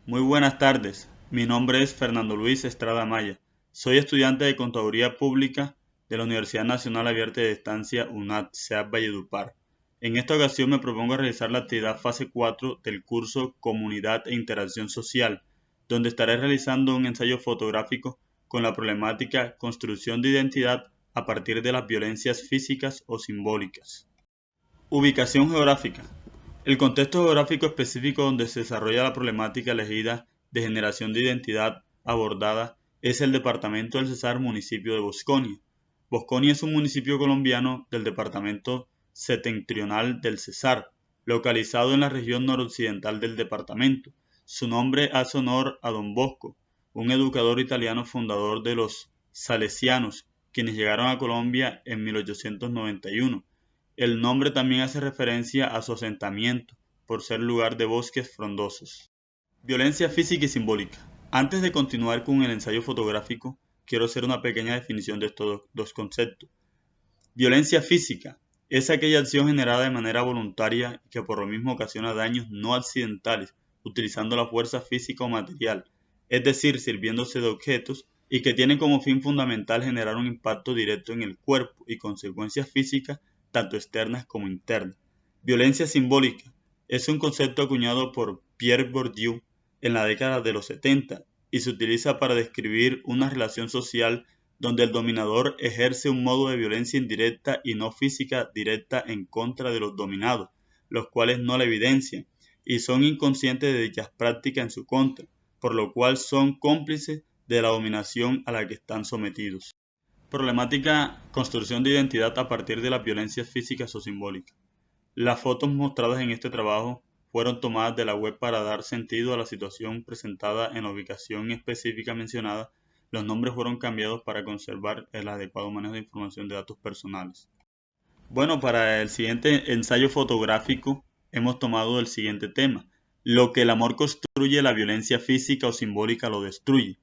Muy buenas tardes, mi nombre es Fernando Luis Estrada Maya. Soy estudiante de Contaduría Pública de la Universidad Nacional Abierta de Distancia UNAD, CEAP Valledupar. En esta ocasión me propongo realizar la actividad fase 4 del curso Comunidad e Interacción Social, donde estaré realizando un ensayo fotográfico con la problemática construcción de identidad a partir de las violencias físicas o simbólicas. Ubicación geográfica. El contexto geográfico específico donde se desarrolla la problemática elegida de generación de identidad abordada es el departamento del Cesar, municipio de Bosconia. Bosconia es un municipio colombiano del departamento septentrional del Cesar, localizado en la región noroccidental del departamento. Su nombre hace honor a Don Bosco, un educador italiano fundador de los Salesianos, quienes llegaron a Colombia en 1891. El nombre también hace referencia a su asentamiento, por ser lugar de bosques frondosos. Violencia física y simbólica. Antes de continuar con el ensayo fotográfico, quiero hacer una pequeña definición de estos dos conceptos. Violencia física es aquella acción generada de manera voluntaria que por lo mismo ocasiona daños no accidentales, utilizando la fuerza física o material, es decir, sirviéndose de objetos y que tiene como fin fundamental generar un impacto directo en el cuerpo y consecuencias físicas tanto externas como internas. Violencia simbólica es un concepto acuñado por Pierre Bourdieu en la década de los 70 y se utiliza para describir una relación social donde el dominador ejerce un modo de violencia indirecta y no física directa en contra de los dominados, los cuales no la evidencian y son inconscientes de dichas prácticas en su contra, por lo cual son cómplices de la dominación a la que están sometidos. Problemática construcción de identidad a partir de las violencias físicas o simbólicas. Las fotos mostradas en este trabajo fueron tomadas de la web para dar sentido a la situación presentada en la ubicación específica mencionada. Los nombres fueron cambiados para conservar el adecuado manejo de información de datos personales. Bueno, para el siguiente ensayo fotográfico hemos tomado el siguiente tema. Lo que el amor construye, la violencia física o simbólica lo destruye.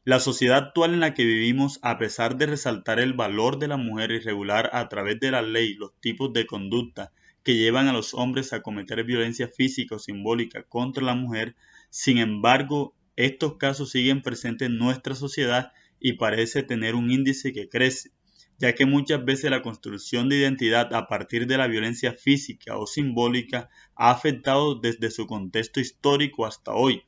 La sociedad actual en la que vivimos, a pesar de resaltar el valor de la mujer y regular a través de la ley los tipos de conducta que llevan a los hombres a cometer violencia física o simbólica contra la mujer, sin embargo, estos casos siguen presentes en nuestra sociedad y parece tener un índice que crece, ya que muchas veces la construcción de identidad a partir de la violencia física o simbólica ha afectado desde su contexto histórico hasta hoy,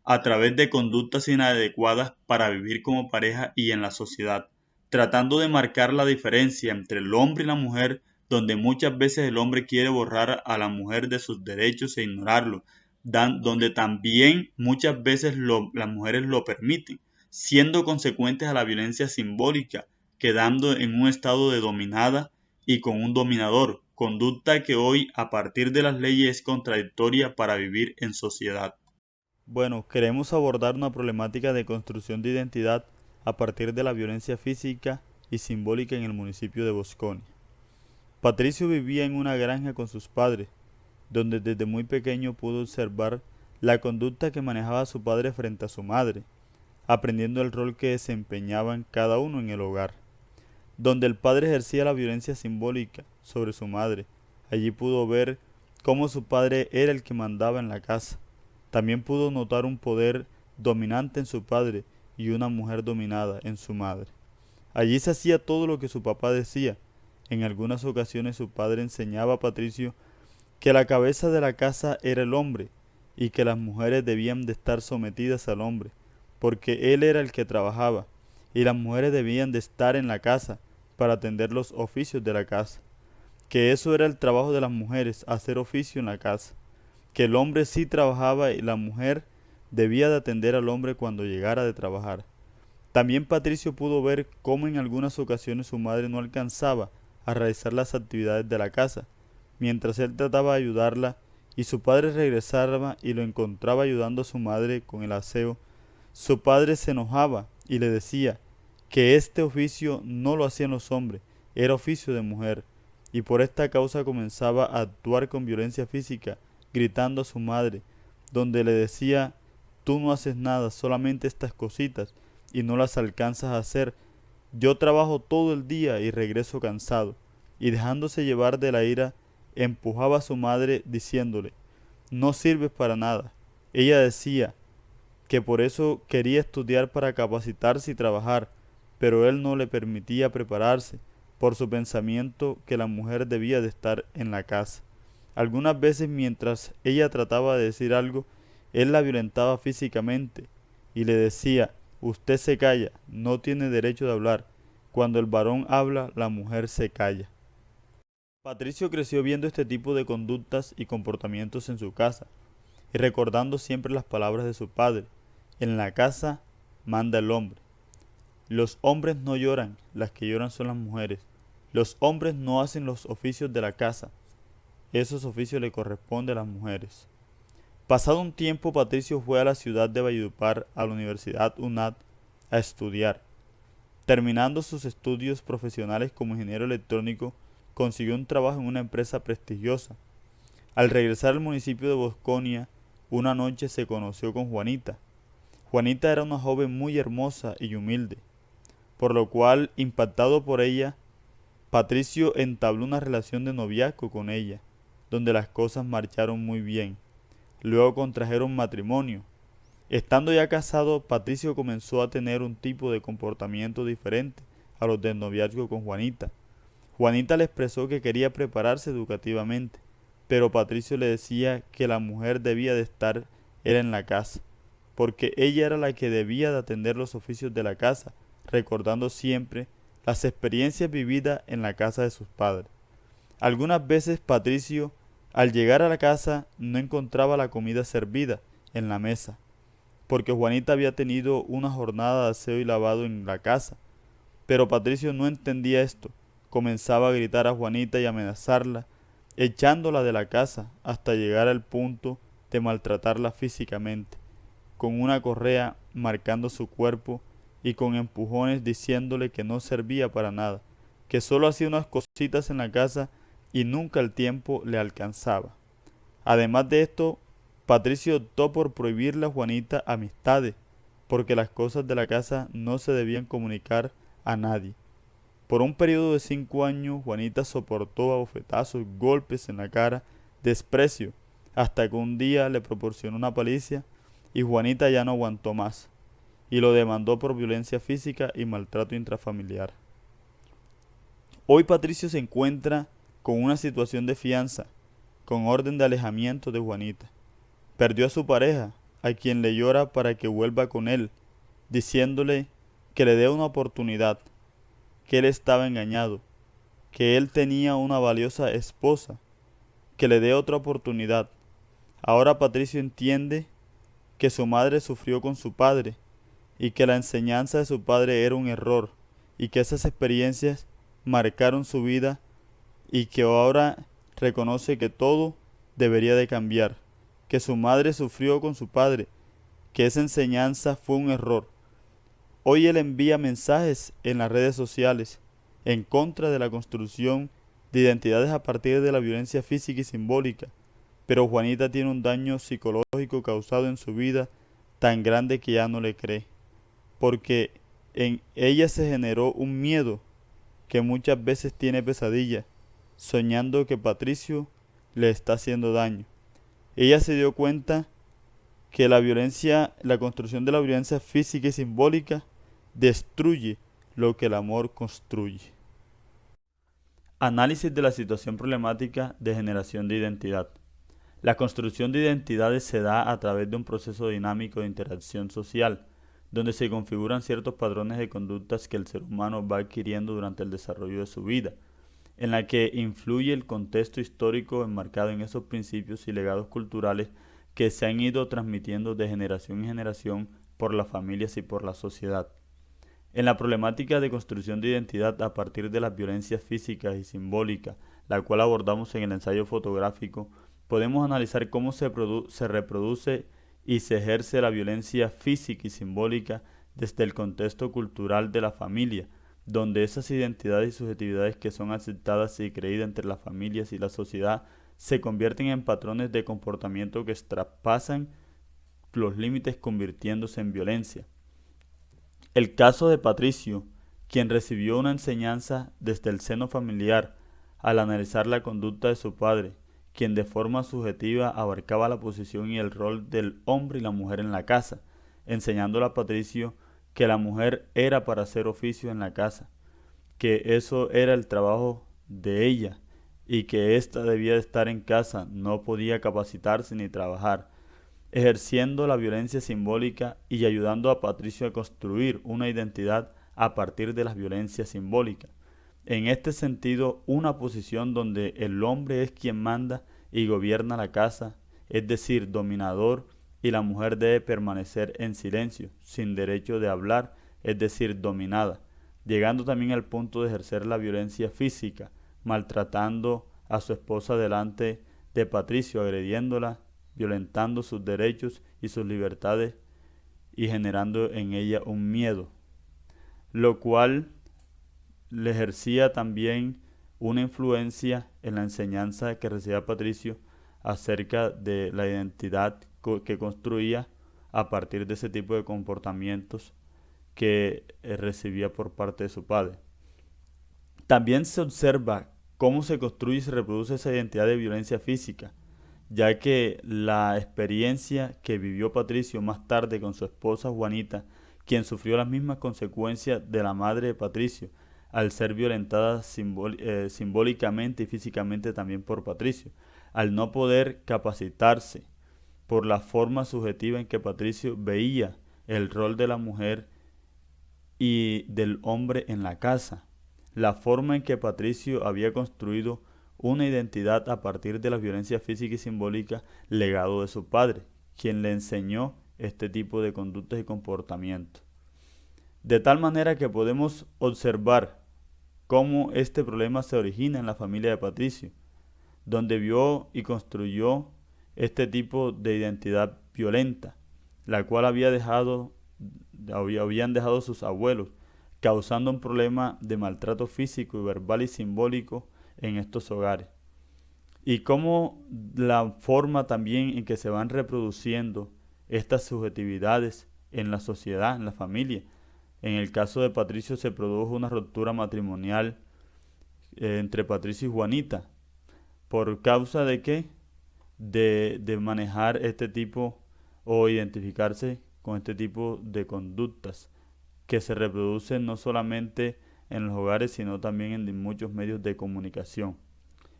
a través de conductas inadecuadas para vivir como pareja y en la sociedad, tratando de marcar la diferencia entre el hombre y la mujer, donde muchas veces el hombre quiere borrar a la mujer de sus derechos e ignorarlo, donde también muchas veces las mujeres lo permiten, siendo consecuentes a la violencia simbólica, quedando en un estado de dominada y con un dominador, conducta que hoy a partir de las leyes es contradictoria para vivir en sociedad. Bueno, queremos abordar una problemática de construcción de identidad a partir de la violencia física y simbólica en el municipio de Bosconia. Patricio vivía en una granja con sus padres, donde desde muy pequeño pudo observar la conducta que manejaba su padre frente a su madre, aprendiendo el rol que desempeñaban cada uno en el hogar. Donde el padre ejercía la violencia simbólica sobre su madre, allí pudo ver cómo su padre era el que mandaba en la casa. También pudo notar un poder dominante en su padre y una mujer dominada en su madre. Allí se hacía todo lo que su papá decía. En algunas ocasiones su padre enseñaba a Patricio que la cabeza de la casa era el hombre y que las mujeres debían de estar sometidas al hombre, porque él era el que trabajaba y las mujeres debían de estar en la casa para atender los oficios de la casa, que eso era el trabajo de las mujeres, hacer oficio en la casa, que el hombre sí trabajaba y la mujer debía de atender al hombre cuando llegara de trabajar. También Patricio pudo ver cómo en algunas ocasiones su madre no alcanzaba a realizar las actividades de la casa, mientras él trataba de ayudarla y su padre regresaba y lo encontraba ayudando a su madre con el aseo. Su padre se enojaba y le decía que este oficio no lo hacían los hombres, era oficio de mujer, y por esta causa comenzaba a actuar con violencia física, gritando a su madre, donde le decía: tú no haces nada, solamente estas cositas, y no las alcanzas a hacer. Yo trabajo todo el día y regreso cansado. Y dejándose llevar de la ira, empujaba a su madre diciéndole: no sirves para nada. Ella decía: que por eso quería estudiar para capacitarse y trabajar, pero él no le permitía prepararse, por su pensamiento que la mujer debía de estar en la casa. Algunas veces mientras ella trataba de decir algo, él la violentaba físicamente y le decía: usted se calla, no tiene derecho de hablar. Cuando el varón habla, la mujer se calla. Patricio creció viendo este tipo de conductas y comportamientos en su casa y recordando siempre las palabras de su padre: en la casa manda el hombre. Los hombres no lloran, las que lloran son las mujeres. Los hombres no hacen los oficios de la casa, esos oficios le corresponden a las mujeres. Pasado un tiempo, Patricio fue a la ciudad de Valledupar, a la Universidad UNAD, a estudiar. Terminando sus estudios profesionales como ingeniero electrónico, consiguió un trabajo en una empresa prestigiosa. Al regresar al municipio de Bosconia, una noche se conoció con Juanita. Juanita era una joven muy hermosa y humilde, por lo cual, impactado por ella, Patricio entabló una relación de noviazgo con ella, donde las cosas marcharon muy bien. Luego contrajeron matrimonio. Estando ya casado, Patricio comenzó a tener un tipo de comportamiento diferente a los del noviazgo con Juanita. Juanita le expresó que quería prepararse educativamente, pero Patricio le decía que la mujer debía de estar era en la casa, porque ella era la que debía de atender los oficios de la casa, recordando siempre las experiencias vividas en la casa de sus padres. Algunas veces Patricio, al llegar a la casa, no encontraba la comida servida en la mesa, porque Juanita había tenido una jornada de aseo y lavado en la casa. Pero Patricio no entendía esto. Comenzaba a gritar a Juanita y amenazarla, echándola de la casa hasta llegar al punto de maltratarla físicamente, con una correa marcando su cuerpo y con empujones diciéndole que no servía para nada, que solo hacía unas cositas en la casa y nunca el tiempo le alcanzaba. Además de esto, Patricio optó por prohibirle a Juanita amistades, porque las cosas de la casa no se debían comunicar a nadie. Por un periodo de 5 años, Juanita soportó a bofetazos, golpes en la cara, desprecio, hasta que un día le proporcionó una paliza y Juanita ya no aguantó más, y lo demandó por violencia física y maltrato intrafamiliar. Hoy Patricio se encuentra con una situación de fianza, con orden de alejamiento de Juanita. Perdió a su pareja, a quien le llora para que vuelva con él, diciéndole que le dé una oportunidad, que él estaba engañado, que él tenía una valiosa esposa, que le dé otra oportunidad. Ahora Patricio entiende que su madre sufrió con su padre y que la enseñanza de su padre era un error y que esas experiencias marcaron su vida y que ahora reconoce que todo debería de cambiar, que su madre sufrió con su padre, que esa enseñanza fue un error. Hoy él envía mensajes en las redes sociales en contra de la construcción de identidades a partir de la violencia física y simbólica, pero Juanita tiene un daño psicológico causado en su vida tan grande que ya no le cree, porque en ella se generó un miedo que muchas veces tiene pesadillas, soñando que Patricio le está haciendo daño. Ella se dio cuenta que la construcción de la violencia física y simbólica destruye lo que el amor construye. Análisis de la situación problemática de generación de identidad. La construcción de identidades se da a través de un proceso dinámico de interacción social, donde se configuran ciertos patrones de conductas que el ser humano va adquiriendo durante el desarrollo de su vida, en la que influye el contexto histórico enmarcado en esos principios y legados culturales que se han ido transmitiendo de generación en generación por las familias y por la sociedad. En la problemática de construcción de identidad a partir de las violencias físicas y simbólicas, la cual abordamos en el ensayo fotográfico, podemos analizar cómo se reproduce y se ejerce la violencia física y simbólica desde el contexto cultural de la familia, donde esas identidades y subjetividades que son aceptadas y creídas entre las familias y la sociedad se convierten en patrones de comportamiento que traspasan los límites convirtiéndose en violencia. El caso de Patricio, quien recibió una enseñanza desde el seno familiar al analizar la conducta de su padre, quien de forma subjetiva abarcaba la posición y el rol del hombre y la mujer en la casa, enseñándole a Patricio que la mujer era para hacer oficio en la casa, que eso era el trabajo de ella y que ésta debía de estar en casa, no podía capacitarse ni trabajar, ejerciendo la violencia simbólica y ayudando a Patricio a construir una identidad a partir de las violencias simbólicas. En este sentido, una posición donde el hombre es quien manda y gobierna la casa, es decir, dominador, y la mujer debe permanecer en silencio, sin derecho de hablar, es decir, dominada, llegando también al punto de ejercer la violencia física, maltratando a su esposa delante de Patricio, agrediéndola, violentando sus derechos y sus libertades y generando en ella un miedo, lo cual le ejercía también una influencia en la enseñanza que recibía Patricio acerca de la identidad que construía a partir de ese tipo de comportamientos que recibía por parte de su padre. También se observa cómo se construye y se reproduce esa identidad de violencia física, ya que la experiencia que vivió Patricio más tarde con su esposa Juanita, quien sufrió las mismas consecuencias de la madre de Patricio, al ser violentada simbólicamente y físicamente también por Patricio, al no poder capacitarse por la forma subjetiva en que Patricio veía el rol de la mujer y del hombre en la casa, la forma en que Patricio había construido una identidad a partir de la violencia física y simbólica legado de su padre, quien le enseñó este tipo de conductas y comportamientos. De tal manera que podemos observar cómo este problema se origina en la familia de Patricio, donde vio y construyó este tipo de identidad violenta, la cual habían dejado sus abuelos, causando un problema de maltrato físico, verbal y simbólico en estos hogares. Y cómo la forma también en que se van reproduciendo estas subjetividades en la sociedad, en la familia. En el caso de Patricio se produjo una ruptura matrimonial entre Patricio y Juanita. ¿Por causa de qué? De manejar este tipo o identificarse con este tipo de conductas que se reproducen no solamente en los hogares, sino también en muchos medios de comunicación.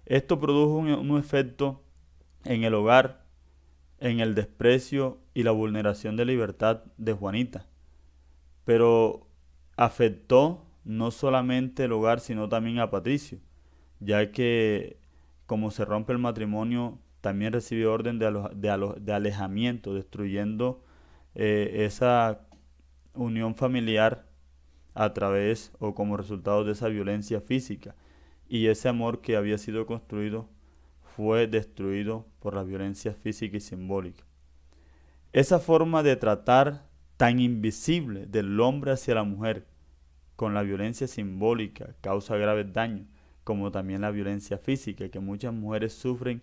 Esto produjo un efecto en el hogar, en el desprecio y la vulneración de libertad de Juanita, pero afectó no solamente el hogar, sino también a Patricio, ya que como se rompe el matrimonio, también recibe orden de alejamiento, destruyendo esa unión familiar a través o como resultado de esa violencia física, y ese amor que había sido construido fue destruido por la violencia física y simbólica. Esa forma de tratar tan invisible del hombre hacia la mujer con la violencia simbólica causa graves daños, como también la violencia física que muchas mujeres sufren,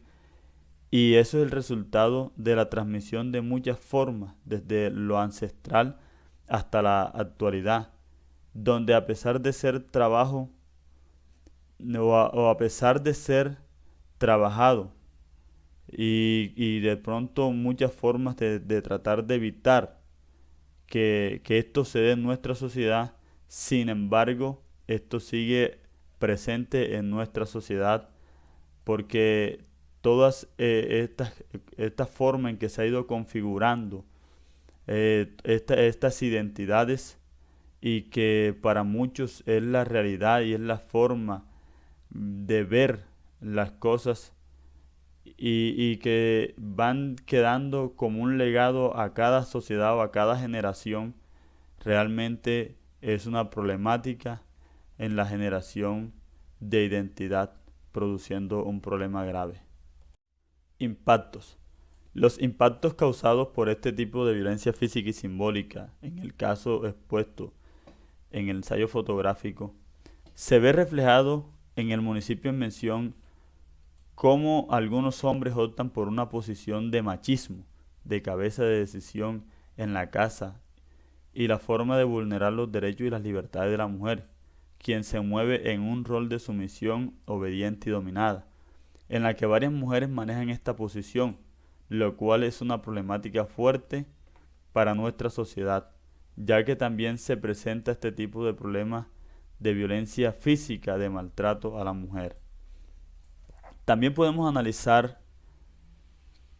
y eso es el resultado de la transmisión de muchas formas, desde lo ancestral hasta la actualidad, donde a pesar de ser trabajo o a pesar de ser trabajado y de pronto muchas formas de tratar de evitar que esto se dé en nuestra sociedad, sin embargo, esto sigue presente en nuestra sociedad porque todas estas formas en que se ha ido configurando estas identidades y que para muchos es la realidad y es la forma de ver las cosas y que van quedando como un legado a cada sociedad o a cada generación, realmente es una problemática en la generación de identidad, produciendo un problema grave. Impactos. Los impactos causados por este tipo de violencia física y simbólica, en el caso expuesto en el ensayo fotográfico, se ve reflejado en el municipio en mención cómo algunos hombres optan por una posición de machismo, de cabeza de decisión en la casa y la forma de vulnerar los derechos y las libertades de la mujer, quien se mueve en un rol de sumisión, obediente y dominada, en la que varias mujeres manejan esta posición, lo cual es una problemática fuerte para nuestra sociedad, ya que también se presenta este tipo de problemas de violencia física, de maltrato a la mujer. También podemos analizar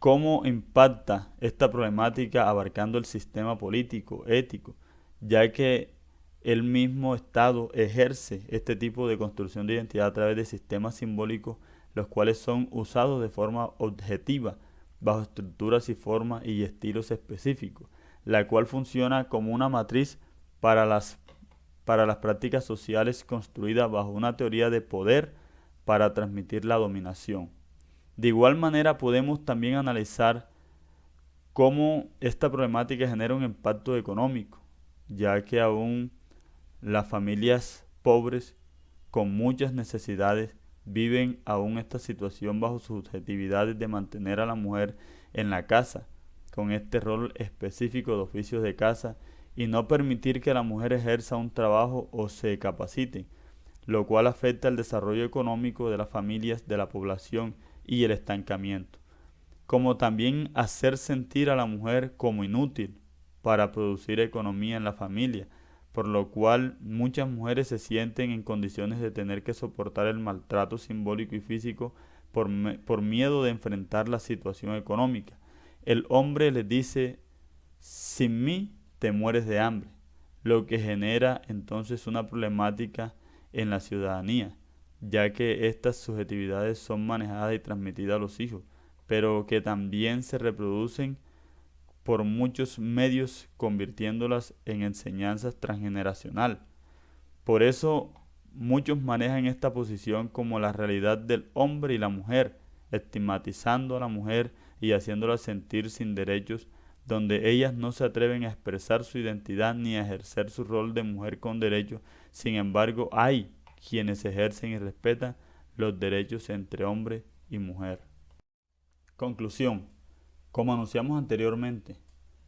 cómo impacta esta problemática abarcando el sistema político, ético, ya que el mismo Estado ejerce este tipo de construcción de identidad a través de sistemas simbólicos, los cuales son usados de forma objetiva, bajo estructuras y formas y estilos específicos, la cual funciona como una matriz para las prácticas sociales construidas bajo una teoría de poder para transmitir la dominación. De igual manera podemos también analizar cómo esta problemática genera un impacto económico, ya que aún las familias pobres con muchas necesidades viven aún esta situación bajo sus subjetividades de mantener a la mujer en la casa, con este rol específico de oficios de casa y no permitir que la mujer ejerza un trabajo o se capacite, lo cual afecta el desarrollo económico de las familias, de la población y el estancamiento, como también hacer sentir a la mujer como inútil para producir economía en la familia, por lo cual muchas mujeres se sienten en condiciones de tener que soportar el maltrato simbólico y físico por miedo de enfrentar la situación económica. El hombre les dice: sin mí te mueres de hambre, lo que genera entonces una problemática en la ciudadanía, ya que estas subjetividades son manejadas y transmitidas a los hijos, pero que también se reproducen por muchos medios, convirtiéndolas en enseñanzas transgeneracional. Por eso muchos manejan esta posición como la realidad del hombre y la mujer, estigmatizando a la mujer y haciéndola sentir sin derechos, donde ellas no se atreven a expresar su identidad ni a ejercer su rol de mujer con derechos. Sin embargo, hay quienes ejercen y respetan los derechos entre hombre y mujer. Conclusión. Como anunciamos anteriormente,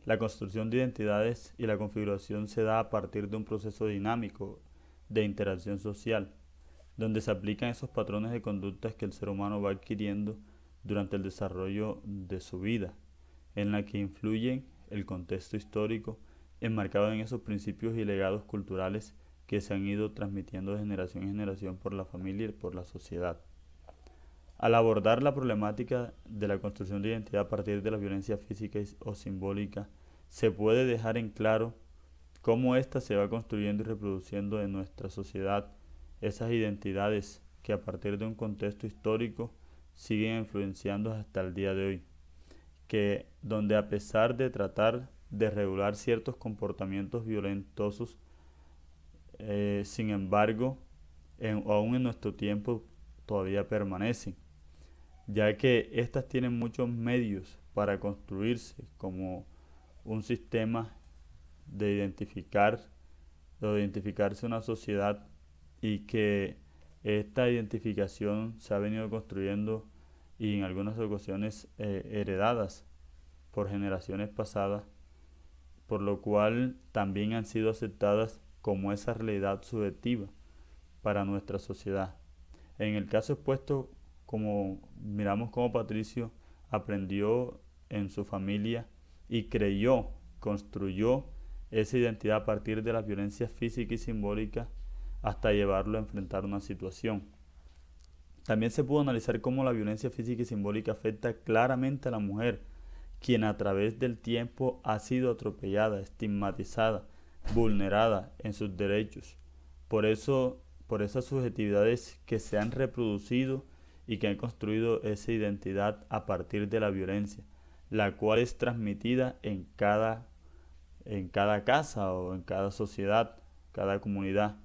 la construcción de identidades y la configuración se da a partir de un proceso dinámico de interacción social, donde se aplican esos patrones de conductas que el ser humano va adquiriendo durante el desarrollo de su vida, en la que influyen el contexto histórico enmarcado en esos principios y legados culturales que se han ido transmitiendo de generación en generación por la familia y por la sociedad. Al abordar la problemática de la construcción de identidad a partir de la violencia física o simbólica, se puede dejar en claro cómo ésta se va construyendo y reproduciendo en nuestra sociedad, esas identidades que a partir de un contexto histórico siguen influenciando hasta el día de hoy, que donde a pesar de tratar de regular ciertos comportamientos violentosos, sin embargo, aún en nuestro tiempo todavía permanecen, ya que éstas tienen muchos medios para construirse como un sistema de identificarse una sociedad, y que esta identificación se ha venido construyendo y en algunas ocasiones heredadas por generaciones pasadas, por lo cual también han sido aceptadas como esa realidad subjetiva para nuestra sociedad. En el caso expuesto, como miramos cómo Patricio aprendió en su familia y construyó esa identidad a partir de la violencia física y simbólica hasta llevarlo a enfrentar una situación. También se pudo analizar cómo la violencia física y simbólica afecta claramente a la mujer, quien a través del tiempo ha sido atropellada, estigmatizada, vulnerada en sus derechos. Por esas subjetividades que se han reproducido y que han construido esa identidad a partir de la violencia, la cual es transmitida en cada casa o en cada sociedad, cada comunidad,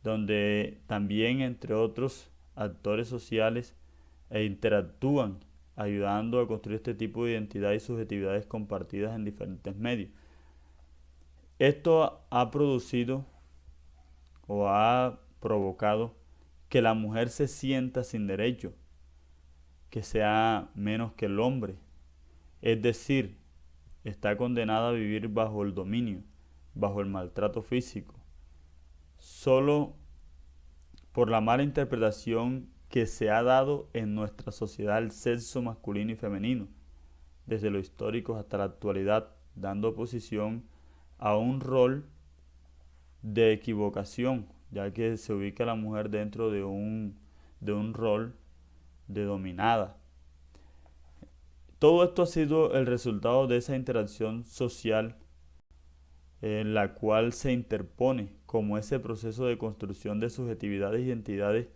donde también entre otros actores sociales interactúan, ayudando a construir este tipo de identidad y subjetividades compartidas en diferentes medios. Esto ha producido o ha provocado que la mujer se sienta sin derecho, que sea menos que el hombre, es decir, está condenada a vivir bajo el dominio, bajo el maltrato físico, solo por la mala interpretación que se ha dado en nuestra sociedad el sexo masculino y femenino, desde lo histórico hasta la actualidad, dando posición a un rol de equivocación, ya que se ubica la mujer dentro de un rol de dominada. Todo esto ha sido el resultado de esa interacción social en la cual se interpone como ese proceso de construcción de subjetividades e identidades,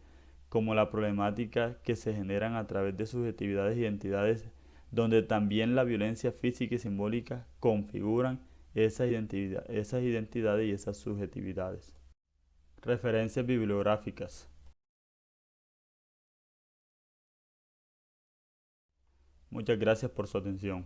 como la problemática que se generan a través de subjetividades e identidades, donde también la violencia física y simbólica configuran esas identidades y esas subjetividades. Referencias bibliográficas. Muchas gracias por su atención.